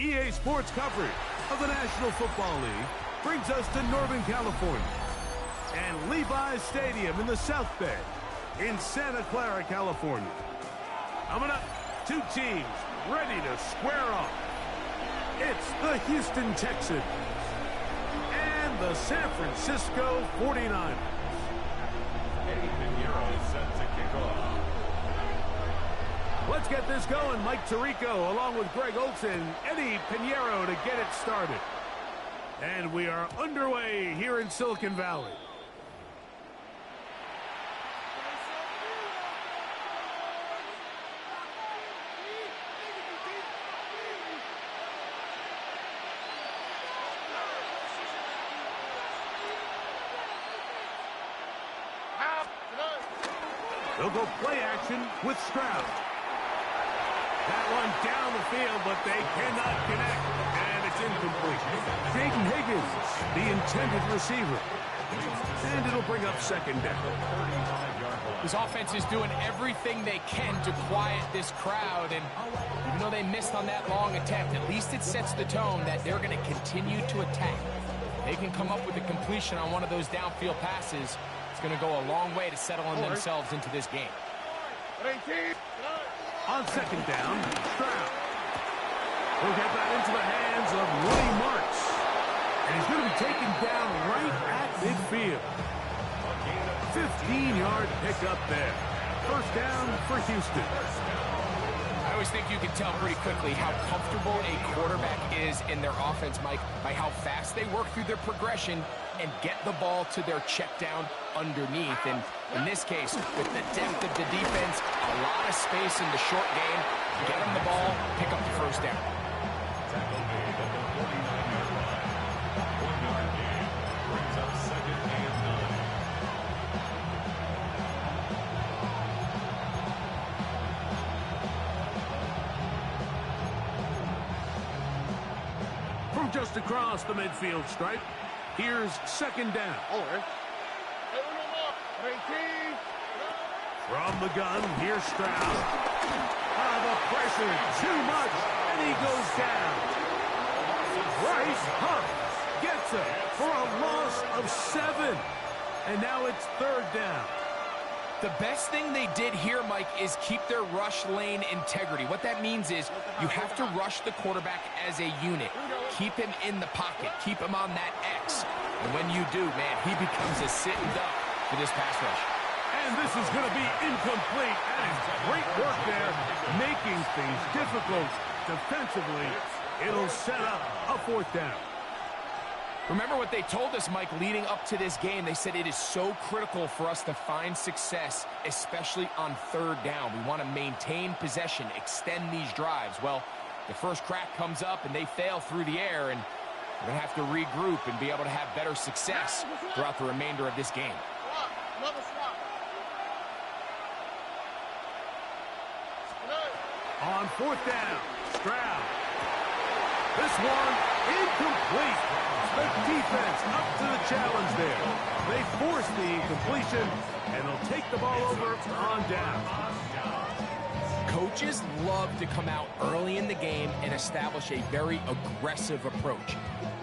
EA Sports coverage of the National Football League brings us to Northern California and Levi's Stadium in the South Bay in Santa Clara, California. Coming up, two teams ready to square off. It's the Houston Texans and the San Francisco 49ers. Set to kick off. Let's get this going. Mike Tirico along with Greg Olson, Eddie Pinheiro to get it started. And we are underway here in Silicon Valley. They'll go play action with Stroud. That one down the field, but they cannot connect, and it's incomplete. Jaden Higgins, the intended receiver. And it'll bring up second down. This offense is doing everything they can to quiet this crowd, and even though they missed on that long attempt, at least it sets the tone that they're going to continue to attack. They can come up with a completion on one of those downfield passes. It's going to go a long way to settling themselves into this game. On second down, Stroud. He'll get that into the hands of Woody Marks. And he's going to be taken down right at midfield. 15-yard pickup there. First down for Houston. I always think you can tell pretty quickly how comfortable a quarterback is in their offense, Mike, by how fast they work through their progression and get the ball to their check down underneath. And in this case, with the depth of the defense, a lot of space in the short game, get them the ball, pick up the first down. From just across the midfield stripe, here's second down. From the gun, here's Stroud. The pressure, too much, and he goes down. Bryce Huff gets it for a loss of 7. And now it's third down. The best thing they did here, Mike, is keep their rush lane integrity. What that means is you have to rush the quarterback as a unit. Keep him in the pocket. Keep him on that X. And when you do, man, he becomes a sitting duck for this pass rush. And this is going to be incomplete. That is great work there, making things difficult defensively. It'll set up a fourth down. Remember what they told us, Mike, leading up to this game. They said it is so critical for us to find success, especially on third down. We want to maintain possession, extend these drives. Well, the first crack comes up, and they fail through the air, and we're going to have to regroup and be able to have better success throughout the remainder of this game. On fourth down, Stroud. This one incomplete. The defense up to the challenge there. They force the incompletion, and they'll take the ball over on down. Coaches love to come out early in the game and establish a very aggressive approach.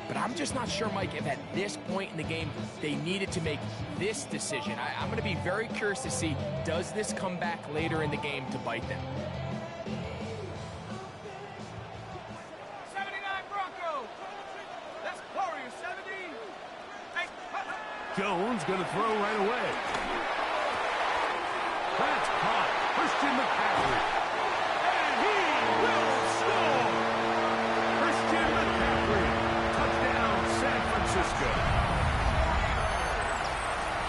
But I'm just not sure, Mike, if at this point in the game they needed to make this decision. I'm going to be very curious to see, does this come back later in the game to bite them? Jones going to throw right away. That's caught. Christian McCaffrey. And he will score. Christian McCaffrey. Touchdown, San Francisco.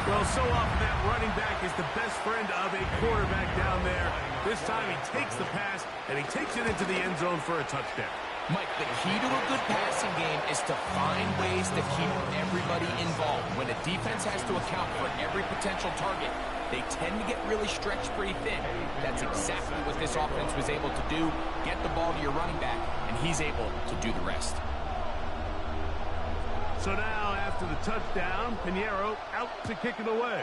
Well, so often that running back is the best friend of a quarterback down there. This time he takes the pass, and he takes it into the end zone for a touchdown. Mike, the key to a good passing game is to find ways to keep everybody involved. When a defense has to account for every potential target, they tend to get really stretched pretty thin. That's exactly what this offense was able to do. Get the ball to your running back, and he's able to do the rest. So now, after the touchdown, Pinheiro out to kick it away.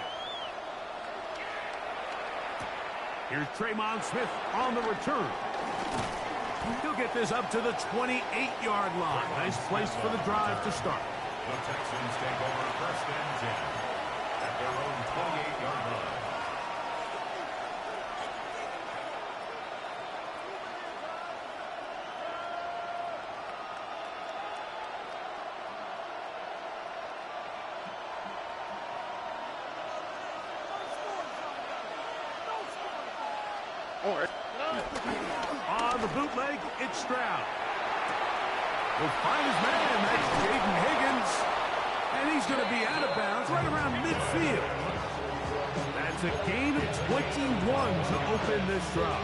Here's Tremon Smith on the return. He'll get this up to the 28-yard line. Nice place for the drive to start. The Texans take over first and 10 at their own 28-yard line. On the bootleg, it's Stroud. Will find his man. That's Jaden Higgins. And he's going to be out of bounds right around midfield. That's a gain of 21 to open this drive.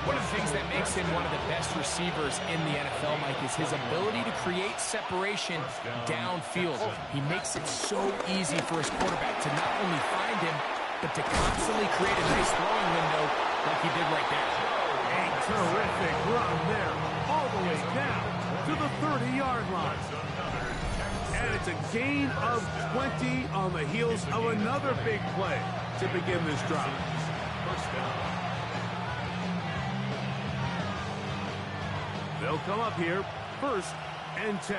One of the things that makes him one of the best receivers in the NFL, Mike, is his ability to create separation downfield. He makes it so easy for his quarterback to not only find him, but to constantly create a nice throwing window like he did right there. A terrific run there, all the way down to the 30-yard line. And it's a gain of 20 on the heels of another big play to begin this drive. They'll come up here, first and 10.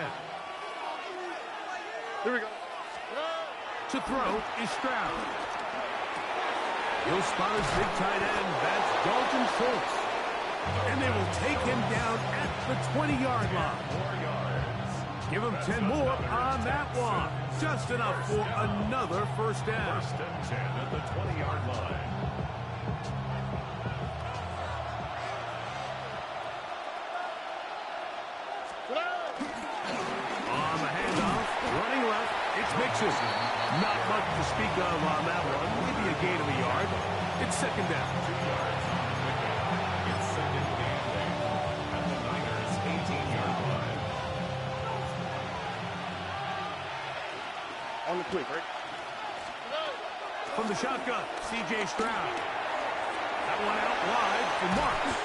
Here we go. To throw is Stroud. He'll spot his big tight end. That's Dalton Schultz. And they will take him down at the 20-yard line. Give him 10 more on that one. Just enough for another first down. First and 10 at the 20-yard line. On the handoff, running left, it's Mixon. Not much to speak of on that one. Maybe a gain of a yard. It's second down. 2 yards on the pickup. It's second and 8 at the Niners' 18-yard line. On the quick, right? From the shotgun, C.J. Stroud. That one out wide for Marks.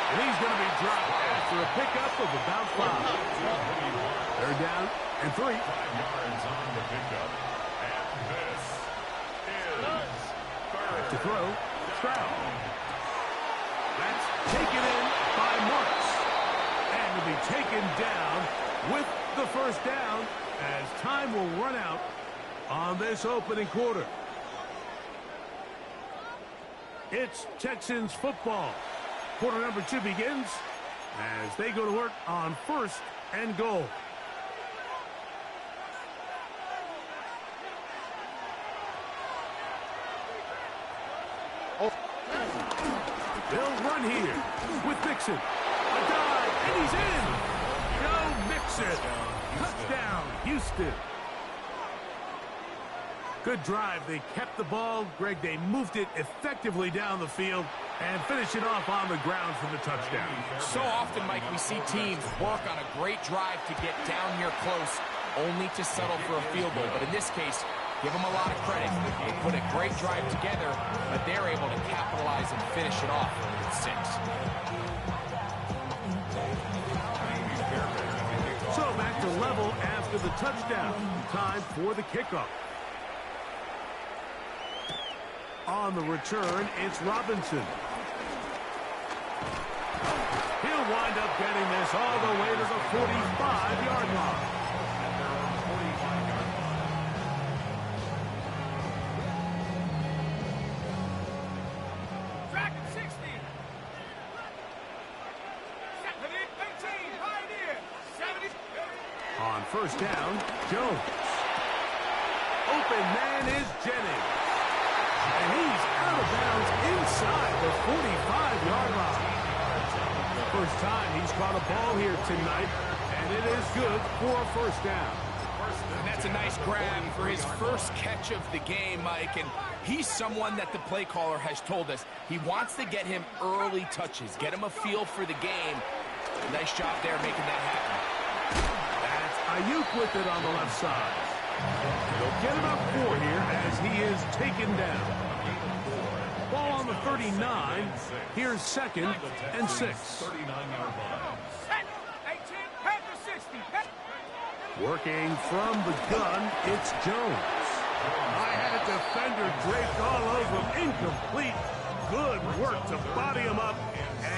And he's going to be dropped after a pickup of about 5. They're down and 3. 5 yards on the pickup. And this is third. To throw, Stroud. That's taken in by Marks. And to be taken down with the first down as time will run out on this opening quarter. It's Texans football. Quarter number 2 begins as they go to work on first and goal. They'll run here with Mixon. A dive, and he's in. Joe Mixon. Touchdown, Houston. Good drive. They kept the ball. Greg, they moved it effectively down the field and finish it off on the ground for the touchdown. So often, Mike, we see teams work on a great drive to get down here close, only to settle for a field goal. But in this case, give them a lot of credit. They put a great drive together, but they're able to capitalize and finish it off with 6. So back to level after the touchdown. Time for the kickoff. On the return, it's Robinson. He'll wind up getting this all the way to the 45-yard line. Track at 60. 18, Pioneer. 70. On first down, Jones. Open man is Jennings. And he's out of bounds inside the 45-yard line. First time he's caught a ball here tonight, and it is good for a first down. And that's a nice grab for his first catch of the game, Mike. And he's someone that the play caller has told us he wants to get him early touches, get him a feel for the game. Nice job there making that happen. That's Ayuk with it on the left side. They'll get about 4 here as he is taken down. Ball on the 39. Here's second and 6. 39-yard line. 18, Panther 60. Working from the gun, it's Jones. I had a defender draped all over him. Incomplete. Good work to body him up.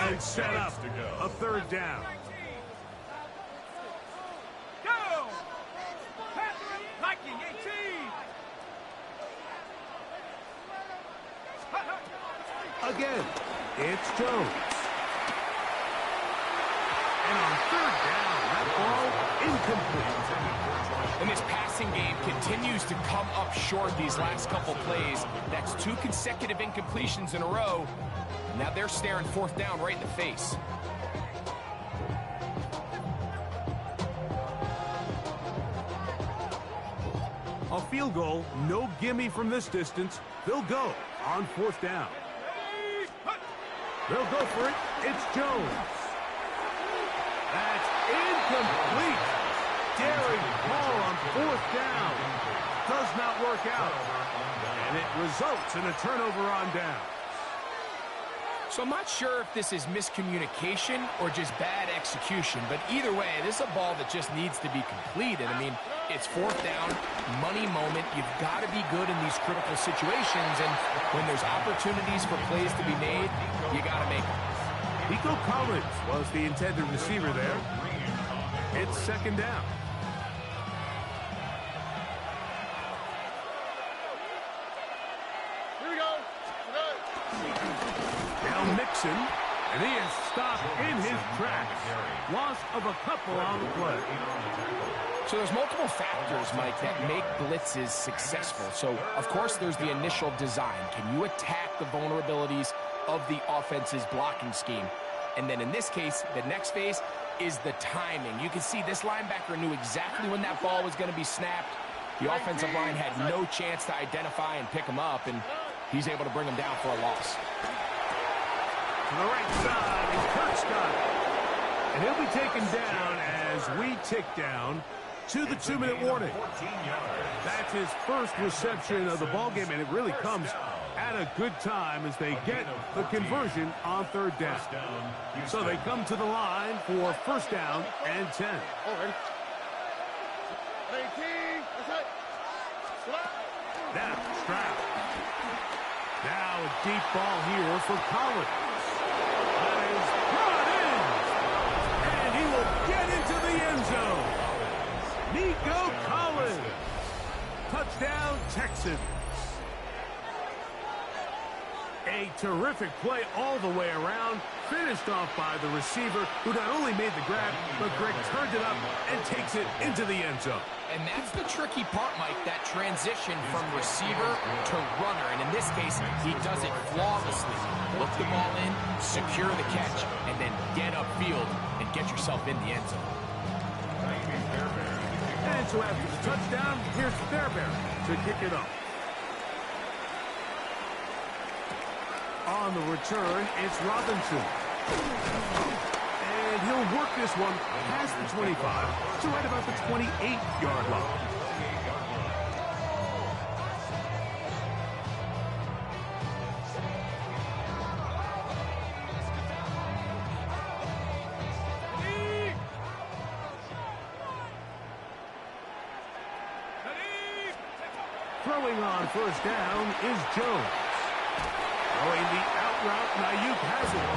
And set up a third down. Go! Catherine Liking, 18. Again, it's Jones. And on third down, that ball incomplete. And this passing game continues to come up short these last couple plays. That's 2 consecutive incompletions in a row. Now they're staring fourth down right in the face. A field goal, no gimme from this distance. They'll go on fourth down. They'll go for it. It's Jones. That's incomplete. Daring ball on fourth down. Does not work out. And it results in a turnover on down. So I'm not sure if this is miscommunication or just bad execution, but either way, this is a ball that just needs to be completed. I mean, it's fourth down, money moment. You've got to be good in these critical situations, and when there's opportunities for plays to be made, you got to make them. Nico Collins was the intended receiver there. It's second down. Here we go. Now Mixon, and he is stopped in his tracks. Loss of a couple on the play. So there's multiple factors, Mike, that make blitzes successful. So, of course, there's the initial design. Can you attack the vulnerabilities of the offense's blocking scheme? And then in this case, the next phase is the timing. You can see this linebacker knew exactly when that ball was going to be snapped. The offensive line had no chance to identify and pick him up, and he's able to bring him down for a loss. To the right side, and Kurt's got it. And he'll be taken down as we tick down to the 2-minute warning. That's his first reception of the ballgame, and it really comes at a good time as they get the conversion on third down. So they come to the line for first down and 10. Now, Stroud. Now a deep ball here for Collins. That is brought in. And he will get into the end zone. Nico Collins. Touchdown, Texans. A terrific play all the way around, finished off by the receiver, who not only made the grab, but Greg turned it up and takes it into the end zone. And that's the tricky part, Mike, that transition from receiver to runner. And in this case, he does it flawlessly. Look the ball in, secure the catch, and then get upfield and get yourself in the end zone. And so after the touchdown, here's Fairbairn to kick it off. On the return, it's Robinson. And he'll work this one past the 25 to right about the 28-yard line. Throwing on first down is Jones. Throwing the out route, Nayuk has it.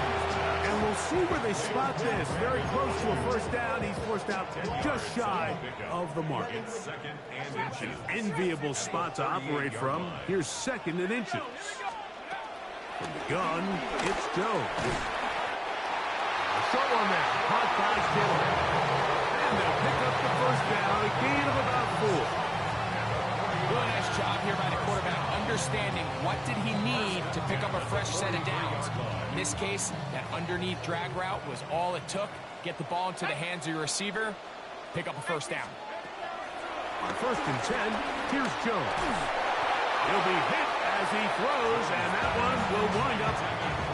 And we'll see where they spot this. Very close to a first down. He's forced out just shy of the mark. An enviable spot to operate from. Here's second and inches. From the gun, it's Jones. A short one there. Caught by Kittle. And they'll pick up the first down. A gain of about 4. Really nice job here by the quarterback, understanding what did he need to pick up a fresh set of downs. In this case, that underneath drag route was all it took. Get the ball into the hands of your receiver, pick up a first down. On first and 10, here's Jones. He'll be hit as he throws, and that one will wind up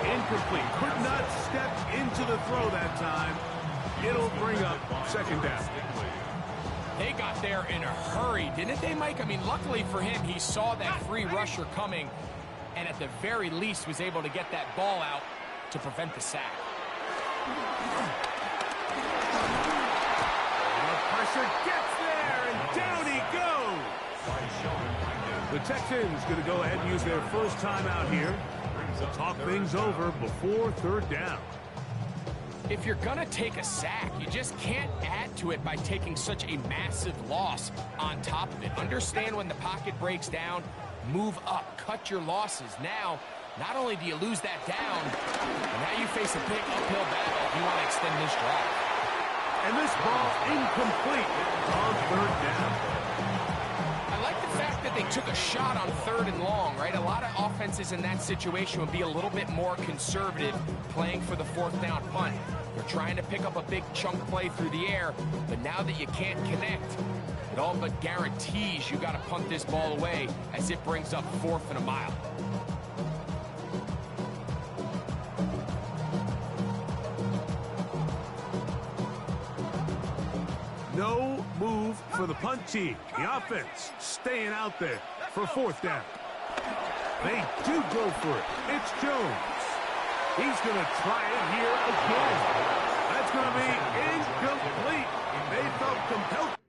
incomplete. Could not step into the throw that time. It'll bring up second down. They got there in a hurry, didn't they, Mike? I mean, luckily for him, he saw that free rusher coming and at the very least was able to get that ball out to prevent the sack. The pressure gets there, and down he goes. The Texans going to go ahead and use their first time out here to talk things over before third down. If you're gonna take a sack, you just can't add to it by taking such a massive loss on top of it. Understand when the pocket breaks down, move up, cut your losses. Now, not only do you lose that down, but now you face a big uphill battle if you want to extend this drive. And this ball incomplete on third down. I like the fact that they took a shot on 3rd and long, right? A lot of offenses in that situation would be a little bit more conservative playing for the 4th down punt. They're trying to pick up a big chunk play through the air, but now that you can't connect, it all but guarantees you got to punt this ball away as it brings up 4th and a mile. No move for the punt team. The offense staying out there for 4th down. They do go for it. It's Jones. He's going to try it here again. That's going to be incomplete. They felt compelled.